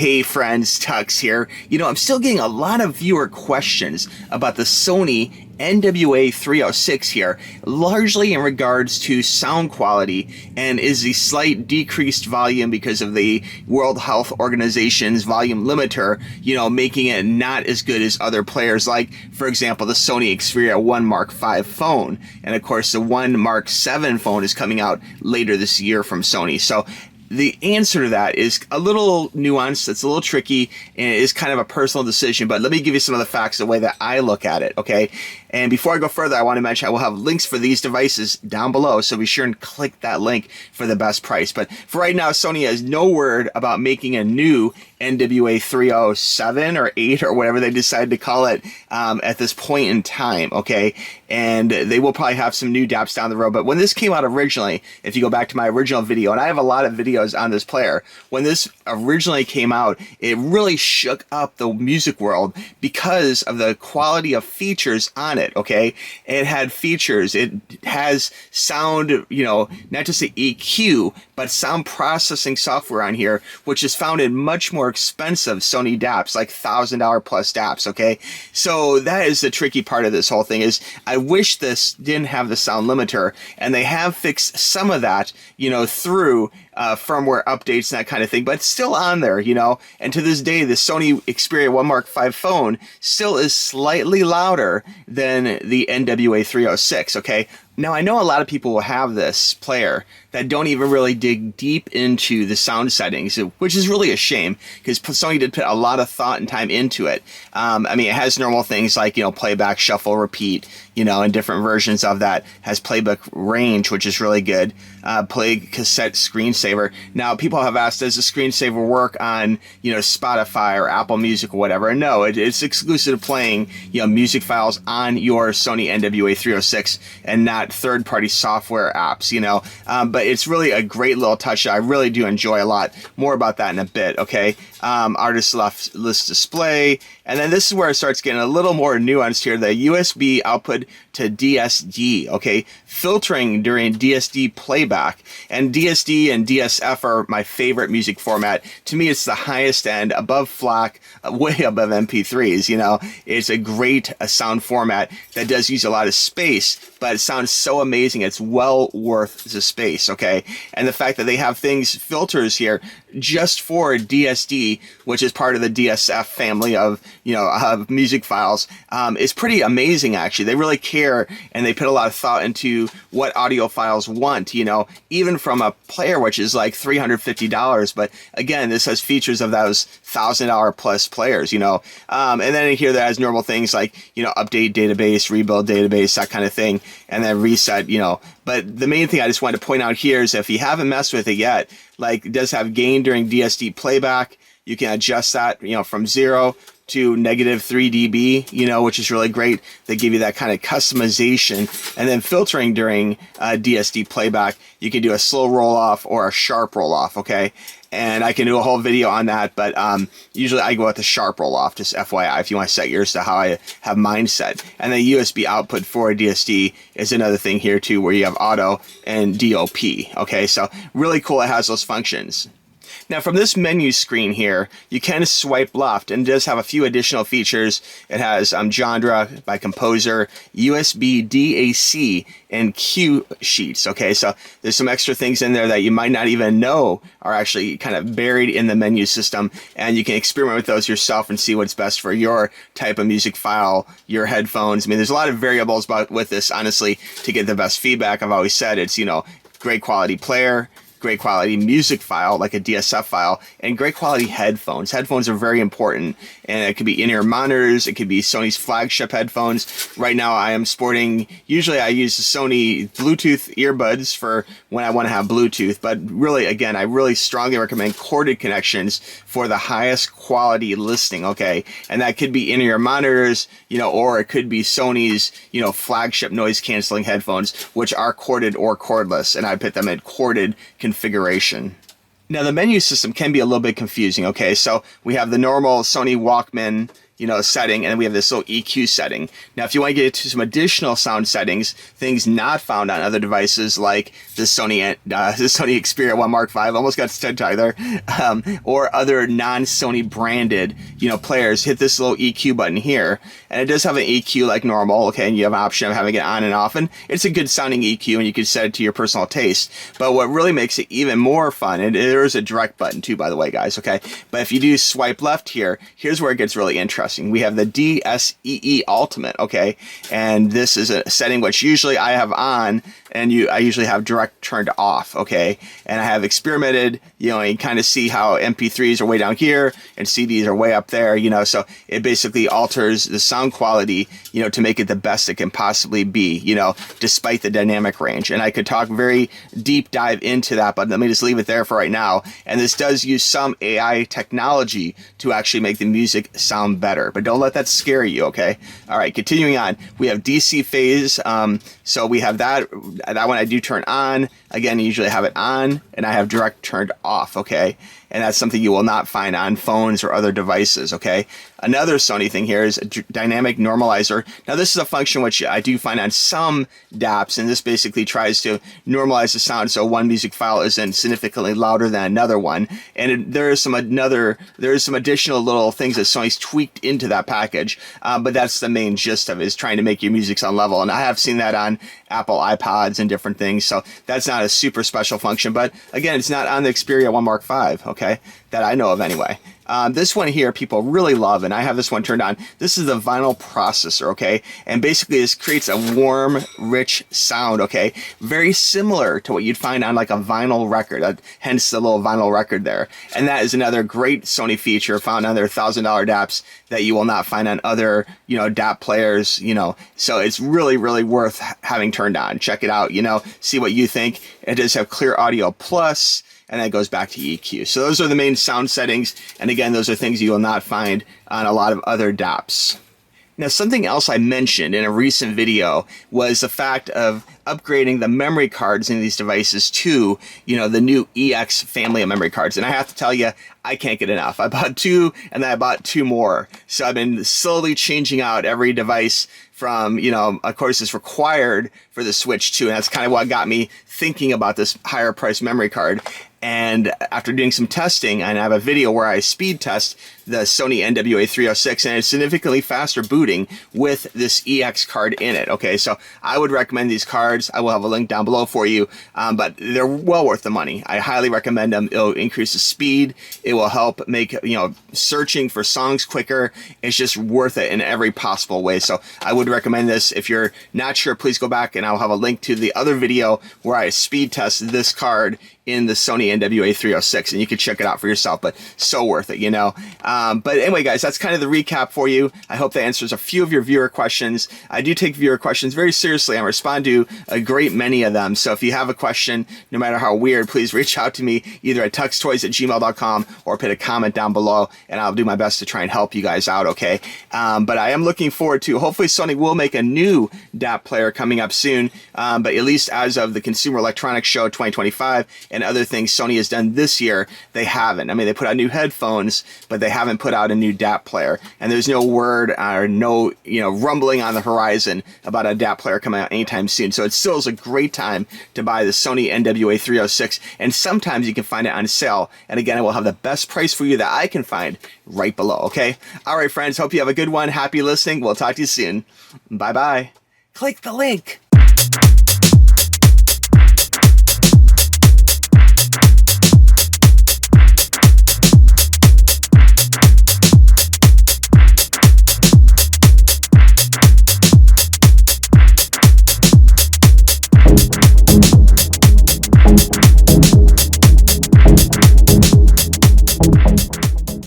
Hey friends, TUXX here. I'm still getting a lot of viewer questions about the Sony NW-A306 here, largely in regards to sound quality and is the slight decreased volume because of the World Health Organization's volume limiter, making it not as good as other players like, for example, the Sony Xperia 1 Mark V phone. And of course, the 1 Mark VII phone is coming out later this year from Sony. So the answer to that is a little nuanced, it's a little tricky, and it is kind of a personal decision, but let me give you some of the facts the way that I look at it, okay? And before I go further, I want to mention I will have links for these devices down below, so be sure and click that link for the best price. But for right now, Sony has no word about making a new NW-A307 or 8 or whatever they decided to call it at this point in time, okay? And they will probably have some new DAPs down the road. But when this came out originally, if you go back to my original video, and I have a lot of videos on this player, when this originally came out, it really shook up the music world because of the quality of features on it, okay? It had features, it has sound, not just the EQ, but sound processing software on here, which is found in much more expensive Sony DAPs, like $1,000 plus DAPs, okay? So that is the tricky part of this whole thing is I wish this didn't have the sound limiter, and they have fixed some of that, through firmware updates and that kind of thing, but it's still on there, and to this day, the Sony Xperia 1 Mark V phone still is slightly louder than the NW-A306, okay? Now, I know a lot of people will have this player that don't even really dig deep into the sound settings, which is really a shame because Sony did put a lot of thought and time into it. It has normal things like, playback, shuffle, repeat, and different versions of that. Has playback range, which is really good. Play cassette screensaver. Now, people have asked, does the screensaver work on, Spotify or Apple Music or whatever? And no, it's exclusive to playing, music files on your Sony NW-A306 and not third-party software apps, but it's really a great little touch that I really do enjoy a lot. More about that in a bit, okay? Artist list display, and then this is where it starts getting a little more nuanced here. The USB output to DSD, okay? Filtering during DSD playback, and DSD and DSF are my favorite music format. To me, it's the highest end, above FLAC, way above MP3s, It's a great sound format that does use a lot of space, but it sounds so amazing. It's well worth the space, okay? And the fact that they have filters here just for DSD, which is part of the DSF family of, of music files, is pretty amazing, actually. They really care, and they put a lot of thought into what audiophiles want, even from a player which is like $350. But again, this has features of those $1,000 plus players, and then in here that has normal things like, update database, rebuild database, that kind of thing, and then reset, But the main thing I just wanted to point out here is if you haven't messed with it yet, like it does have gain during DSD playback. You can adjust that, from 0 to -3 dB, which is really great. They give you that kind of customization. And then filtering during DSD playback, you can do a slow roll off or a sharp roll off, okay? And I can do a whole video on that, but usually I go with the sharp roll off, just FYI, if you want to set yours to how I have mine set. And the USB output for a DSD is another thing here too, where you have auto and DOP, okay? So really cool, it has those functions. Now, from this menu screen here, you can swipe left, and it does have a few additional features. It has genre by composer, USB DAC, and cue sheets, okay? So there's some extra things in there that you might not even know are actually kind of buried in the menu system, and you can experiment with those yourself and see what's best for your type of music file, your headphones. There's a lot of variables with this, honestly, to get the best feedback. I've always said it's, great quality player, great quality music file, like a DSF file, and great quality headphones. Headphones are very important, and it could be in-ear monitors, it could be Sony's flagship headphones. Right now I am sporting, usually I use the Sony Bluetooth earbuds for when I want to have Bluetooth, but really, again, I really strongly recommend corded connections for the highest quality listening, okay? And that could be in-ear monitors, or it could be Sony's, flagship noise canceling headphones, which are corded or cordless, and I put them in corded configuration. Now, the menu system can be a little bit confusing, okay? So we have the normal Sony Walkman, setting, and then we have this little EQ setting. Now, if you want to get to some additional sound settings, things not found on other devices like the Sony Xperia 1 Mark V, almost got to tongue there, or other non-Sony branded, players, hit this little EQ button here, and it does have an EQ like normal, okay, and you have an option of having it on and off, and it's a good sounding EQ, and you can set it to your personal taste. But what really makes it even more fun, and there is a direct button too, by the way, guys, okay, but if you do swipe left here, here's where it gets really interesting. We have the DSEE Ultimate, okay, and this is a setting which usually I have on, and I usually have direct turned off, okay, and I have experimented, you kind of see how MP3s are way down here and CDs are way up there, so it basically alters the sound quality, to make it the best it can possibly be, despite the dynamic range. And I could talk very deep dive into that, but let me just leave it there for right now. And this does use some AI technology to actually make the music sound better, but don't let that scare you, okay? All right, continuing on, we have DC phase. So we have that one I do turn on. Again, I usually have it on, and I have direct turned off, okay? And that's something you will not find on phones or other devices, okay? Another Sony thing here is a dynamic normalizer. Now, this is a function which I do find on some DAPs, and this basically tries to normalize the sound so one music file isn't significantly louder than another one. And there is some additional little things that Sony's tweaked into that package, but that's the main gist of it, is trying to make your music sound level. And I have seen that on Apple iPods and different things, so that's not a super special function. But again, it's not on the Xperia 1 Mark V, okay, that I know of anyway. This one here people really love, and I have this one turned on. This is the vinyl processor, okay? And basically this creates a warm, rich sound, okay? Very similar to what you'd find on like a vinyl record, hence the little vinyl record there. And that is another great Sony feature found on their $1,000 DAPs that you will not find on other, DAP players, So it's really, really worth having turned on. Check it out, see what you think. It does have Clear Audio Plus, and then it goes back to EQ. So those are the main sound settings. And again, those are things you will not find on a lot of other DAPs. Now, something else I mentioned in a recent video was the fact of upgrading the memory cards in these devices to, the new EX family of memory cards. And I have to tell you, I can't get enough. I bought 2, and then I bought 2 more. So I've been slowly changing out every device from, of course, it's required for the Switch 2. And that's kind of what got me thinking about this higher price memory card. And after doing some testing, and I have a video where I speed test the Sony NW-A306, and it's significantly faster booting with this EX card in it. Okay, so I would recommend these cards. I will have a link down below for you, but they're well worth the money. I highly recommend them. It'll increase the speed. It will help make, searching for songs quicker. It's just worth it in every possible way. So I would recommend this. If you're not sure, please go back, and I'll have a link to the other video where I speed test this card in the Sony NW-A306, and you can check it out for yourself, but so worth it, But anyway, guys, that's kind of the recap for you. I hope that answers a few of your viewer questions. I do take viewer questions very seriously. I respond to a great many of them. So if you have a question, no matter how weird, please reach out to me either at tuxtoys@gmail.com or put a comment down below, and I'll do my best to try and help you guys out, okay? But I am looking forward to, hopefully Sony will make a new DAP player coming up soon, but at least as of the Consumer Electronics Show 2025 and other things Sony has done this year, they haven't. I mean, they put out new headphones, but they haven't put out a new DAP player. And there's no word or no, rumbling on the horizon about a DAP player coming out anytime soon. So it still is a great time to buy the Sony NW-A306. And sometimes you can find it on sale. And again, I will have the best price for you that I can find right below, okay? All right, friends, hope you have a good one. Happy listening. We'll talk to you soon. Bye-bye. Click the link.